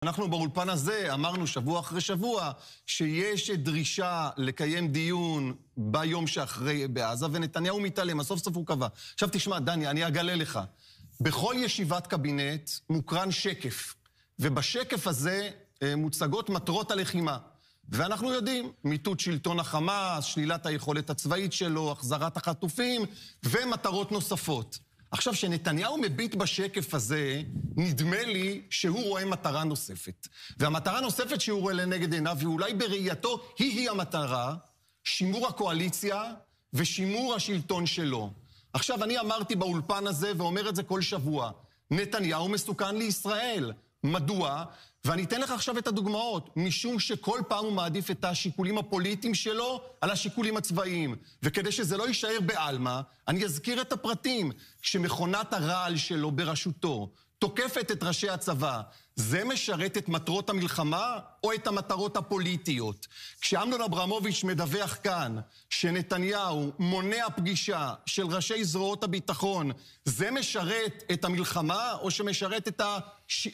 אנחנו באולפן הזה אמרנו שבוע אחרי שבוע שיש דרישה לקיים דיון ביום שאחרי בעזה, ונתניהו מתעלם, הסוף סוף הוא קבע. עכשיו תשמע, דני, אני אגלה לך. בכל ישיבת קבינט מוקרן שקף, ובשקף הזה מוצגות מטרות הלחימה. ואנחנו יודעים, מיטוט שלטון החמאס, שלילת היכולת הצבאית שלו, החזרת החטופים, ומטרות נוספות. עכשיו, שנתניהו מביט בשקף הזה, נדמה לי שהוא רואה מטרה נוספת. והמטרה הנוספת שהוא רואה לנגד עיניו, ואולי בראייתו היא המטרה, שימור הקואליציה ושימור השלטון שלו. עכשיו, אני אמרתי באולפן הזה, ואומר את זה כל שבוע, נתניהו מסוכן לישראל. מדוע? ואני אתן לך עכשיו את הדוגמאות, משום שכל פעם הוא מעדיף את השיקולים הפוליטיים שלו על השיקולים הצבאיים. וכדי שזה לא יישאר בעלמא, אני אזכיר את הפרטים. כשמכונת הרעל שלו בראשותו תוקפת את ראשי הצבא, זה משרת את מטרות המלחמה או את המטרות הפוליטיות? כשאמנון אברמוביץ' מדווח כאן שנתניהו מונע פגישה של ראשי זרועות הביטחון, זה משרת את המלחמה או שמשרת את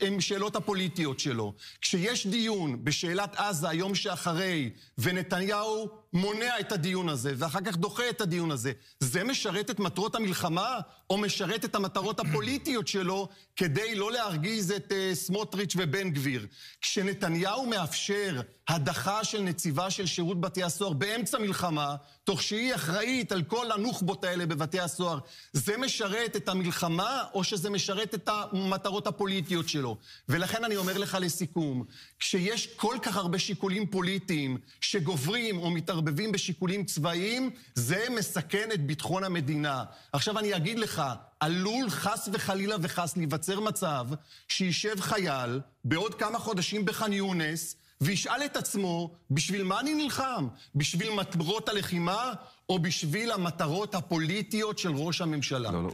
השאלות הפוליטיות שלו? כשיש דיון בשאלת עזה היום שאחרי, ונתניהו מונע את הדיון הזה ואחר כך דוחה את הדיון הזה, זה משרת את מטרות המלחמה או משרת את המטרות הפוליטיות שלו כדי לא להרגיז את סמוטריץ' ובן גביר? כשנתניהו מאפשר הדחה של נציבה של שירות בתי הסוהר באמצע מלחמה, תוך שהיא אחראית על כל הנוח'בות האלה בבתי הסוהר, זה משרת את המלחמה או שזה משרת את המטרות הפוליטיות שלו? ולכן אני אומר לך לסיכום, כשיש כל כך הרבה שיקולים פוליטיים שגוברים או מתערבבים בשיקולים צבאיים, זה מסכן את ביטחון המדינה. עכשיו אני אגיד לך, עלול חס וחלילה וחס להיווצר מצב שישב חייל בעוד כמה חודשים בח'אן יונס וישאל את עצמו, בשביל מה אני נלחם? בשביל מטרות הלחימה או בשביל המטרות הפוליטיות של ראש הממשלה? לא.